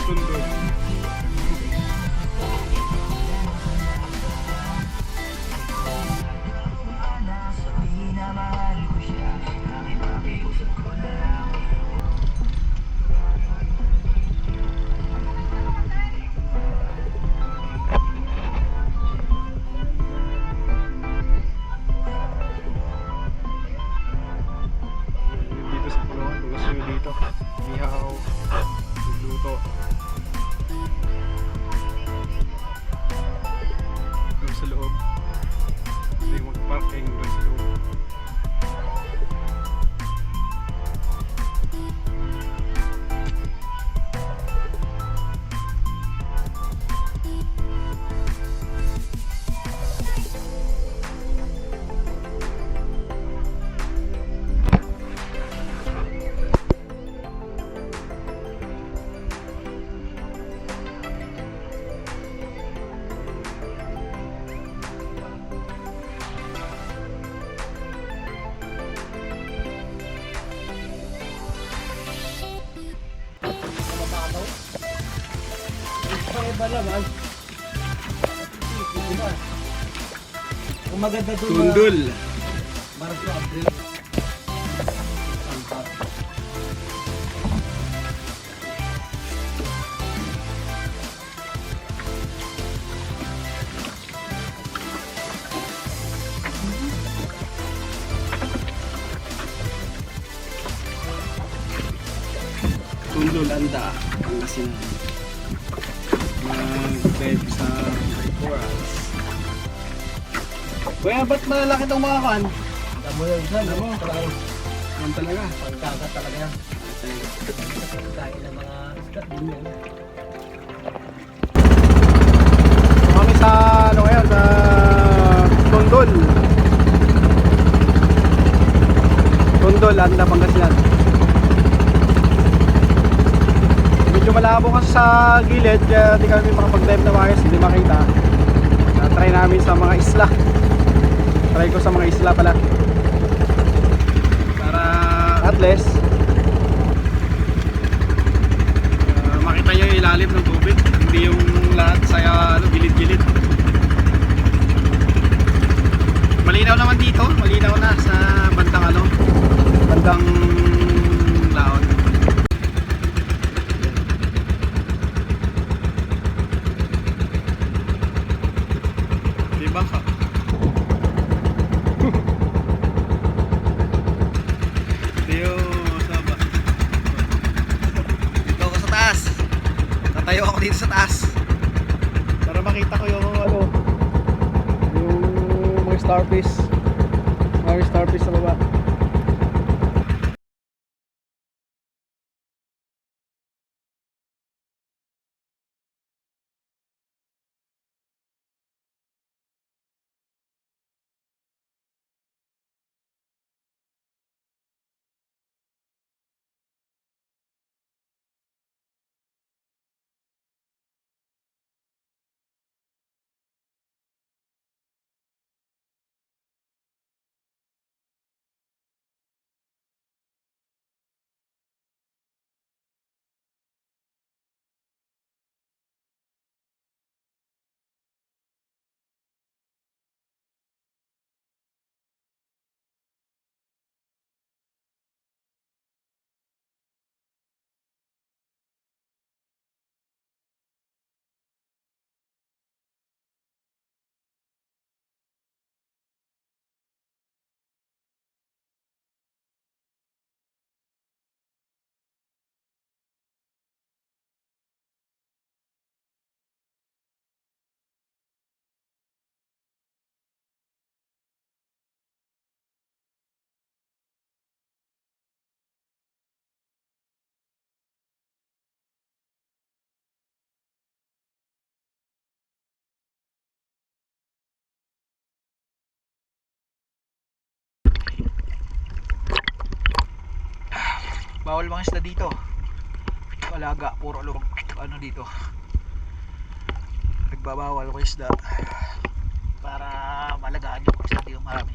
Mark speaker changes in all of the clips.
Speaker 1: Tondol. Dito sa Palawan, tugas nyo dito. Ihaw, luto. Doon sa loob. Hindi mag-parking doon sa loob.
Speaker 2: Iba naman. Ang maganda doon na
Speaker 1: Tondol.
Speaker 2: marami yung upgrade.
Speaker 1: Tondol, Anda, Pangasinan. Mag-bed sa corals. Kuya, ba't malalaki itong mga kan?
Speaker 2: Tamo yun dyan,
Speaker 1: Tamo.
Speaker 2: talagang
Speaker 1: Yan talaga.
Speaker 2: pagkagat talaga yan. Dahil ng mga isda din yan.
Speaker 1: So kami sa ano ngayon, sa Tondol. Tondol, Anda, Pangasinan. Medyo malabo kasi sa gilid, kaya di kami makapag-dive na maayos, hindi makita. Try namin sa mga isla. Try ko sa mga isla pala. Para at least makita nyo yung ilalim ng tubig, hindi yung lahat sa gilid-gilid. Malinaw naman dito, malinaw na sa bandang bandang laon. Diba ka? Dito ako sa taas. Tatayo ako dito sa taas para makita ko yung yung mga starfish sa baba.
Speaker 3: Bawal mga isda dito. Alaga, puro ano dito. Nagbabawal ko isda para malagaan yung isda dito marami.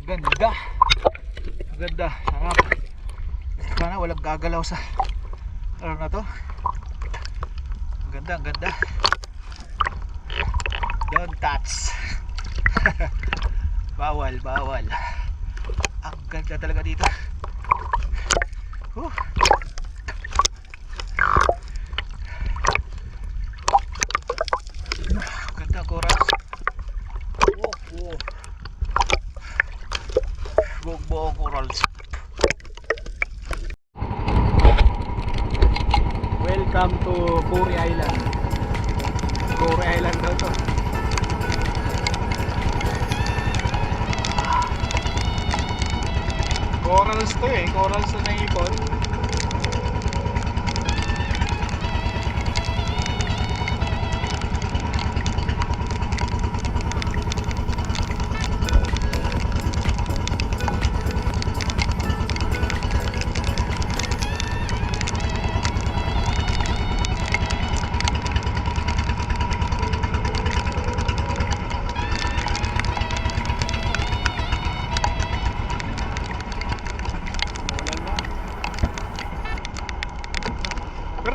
Speaker 3: Ganda. Ganda. Sarap. Sana walang gagalaw sa ano na to. Ganda, ganda. Don't touch. Bawal, bawal. Ang ganda talaga dito. Ganda coral. Buong corals.
Speaker 1: Welcome to Puri Island. Puri Island daw to. Corals to eh. Corals na naipon.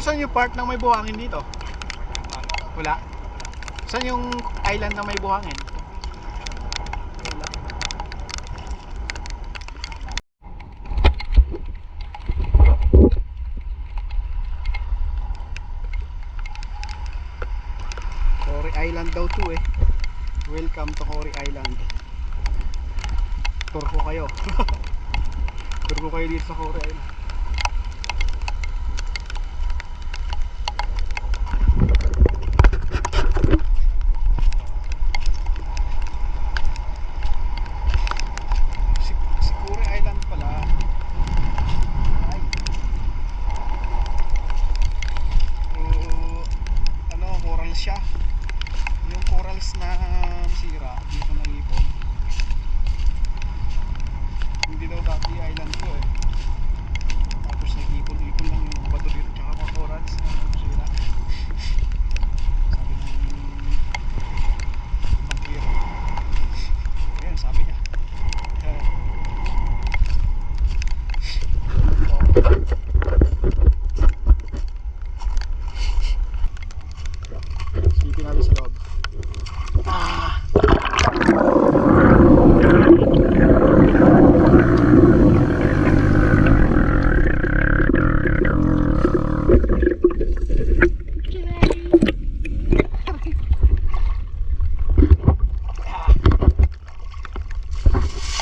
Speaker 1: Pero saan yung part ng may buhangin dito? Wala. Saan yung island na may buhangin? Wala. Cory Island daw to eh. Welcome to Cory Island. Tour ko kayo. Tour ko kayo dito sa Cory Island. Si Cory Island pala. Ay. Ano, coral siya. Yung corals na nasira dito na ipon. Hindi daw dati island ko eh. Tapos nag-ipon-ipon lang yung bato dito tsaka mga corals na nasira. Sabi ng bangkero. Ayan, sabi niya. Silipin natin sa loob.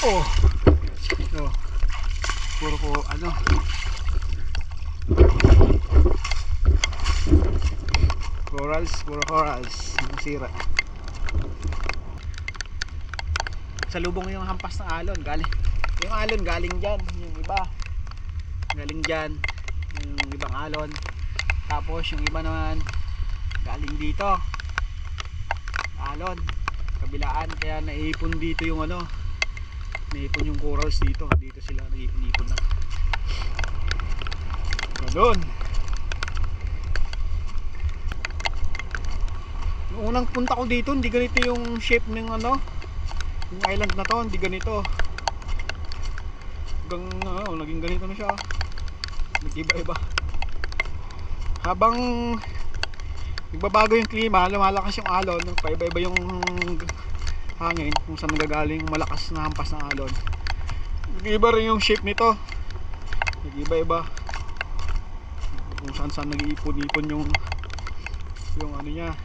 Speaker 1: Oh. Oh. Puro po ano. Puro corals. Nasira. Salubong yung hampas ng alon, yung alon galing diyan, yung iba galing diyan, yung ibang alon. Tapos yung iba naman galing dito. Alon, kabilaan, kaya naipon dito yung ano. Naipon yung corals dito. Dito sila naipon-ipon na. Ganun. Noong unang punta ko dito, hindi ganito yung shape ng ano. Yung island na to, hindi ganito. Hanggang naging ganito na siya. Nag-iba-iba. Habang nagbabago yung klima, lumalakas yung alon, paiba-iba yung hangin kung saan nagagaling malakas na hampas ng alon. Nag-iba rin yung shape nito. Nag-iba-iba. Kung saan nag-iipon-ipon yung ano niya.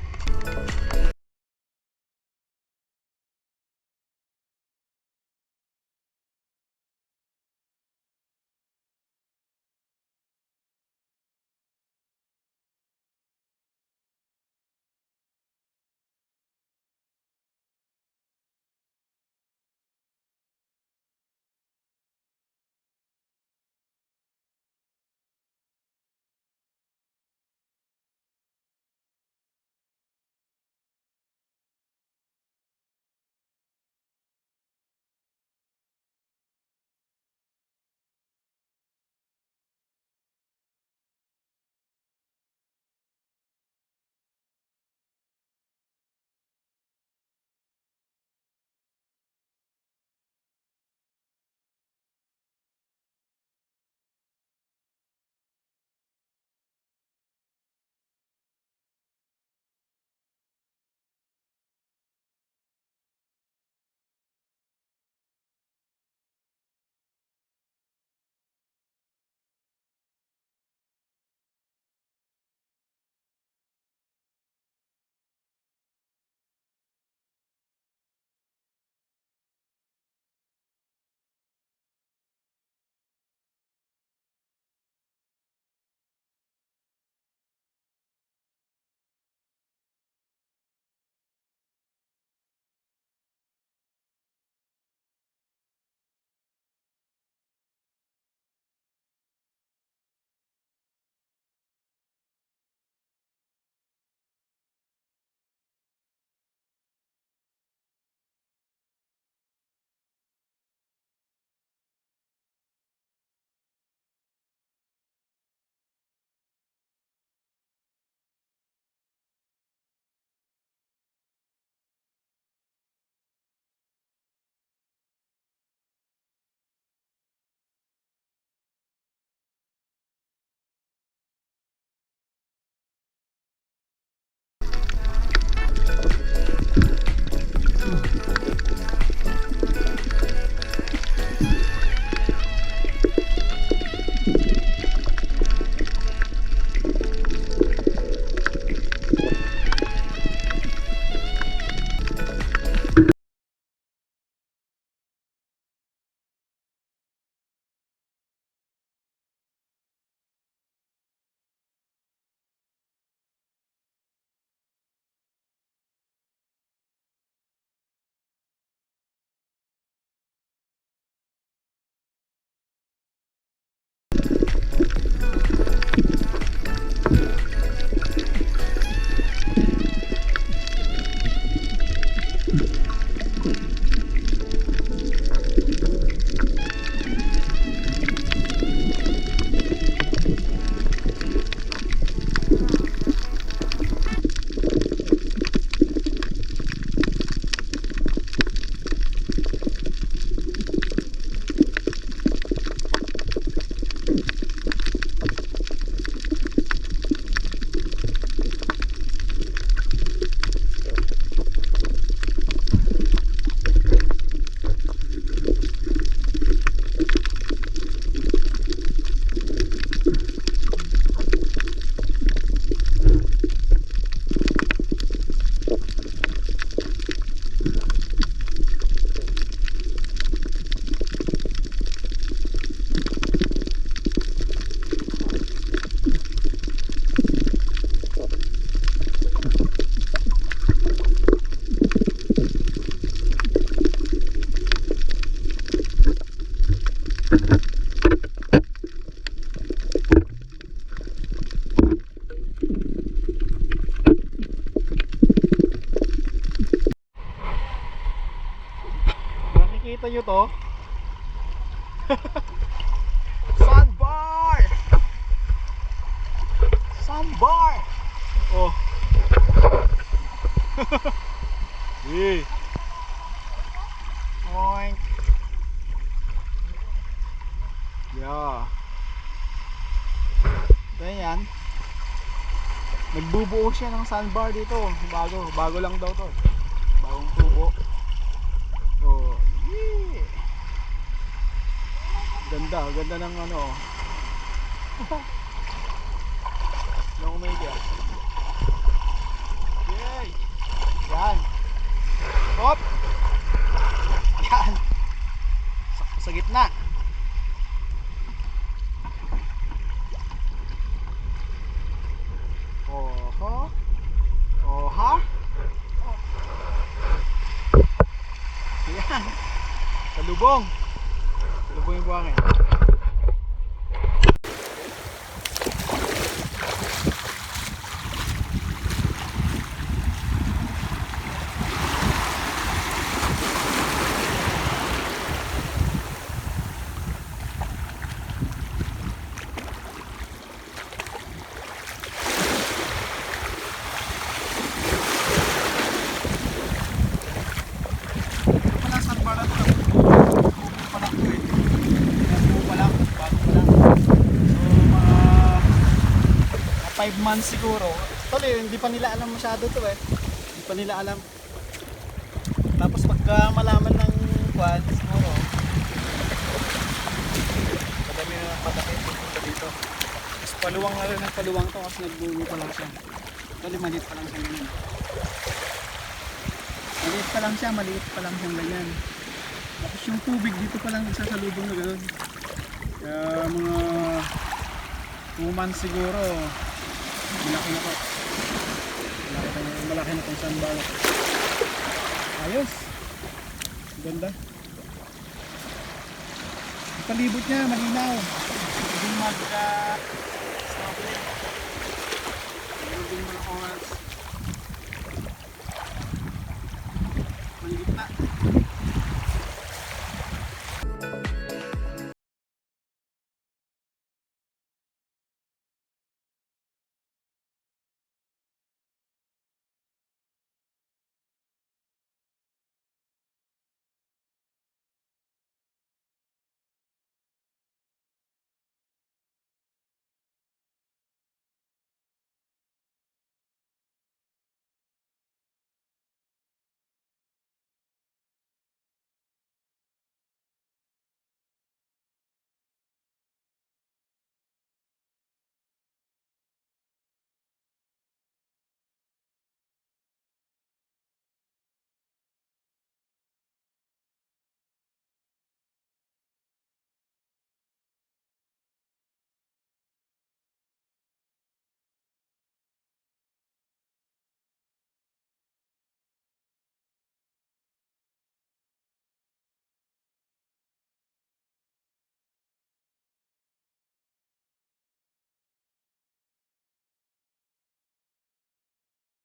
Speaker 1: Nakikita nyo to? Sandbar! Sandbar! Oh. Eh. Oink. Yeah. Ito yan. Nagbubuo siya ng sandbar dito. Bago lang daw to. Bagong tubo. Oh, yeah. Ganda ng ano. Yung media. Yay! Yan. Hop! Yan. Sakto sa gitna. Oho. Oha. Yan. Salubong. Salubong yung buhangin. Months siguro. Actually, hindi pa nila alam masyado to eh. Hindi pa nila alam. Tapos pagka malaman ng kwan, siguro madami na patakit dito. Tapos paluwang na rin ng paluwang to kasi nagbulo pa lang siya. Actually, maliit pa lang siya ganyan. Maliit pa lang siyang ganyan. Tapos yung tubig dito pa lang isa sa lubong na gano'n. Kaya mga 2 months siguro. Malaki na po. Malaki na itong sandbar. Ayos. Ganda. Ang palibot niya malinaw. Hindi magka strawberry. Hindi mga oras. Maligit na.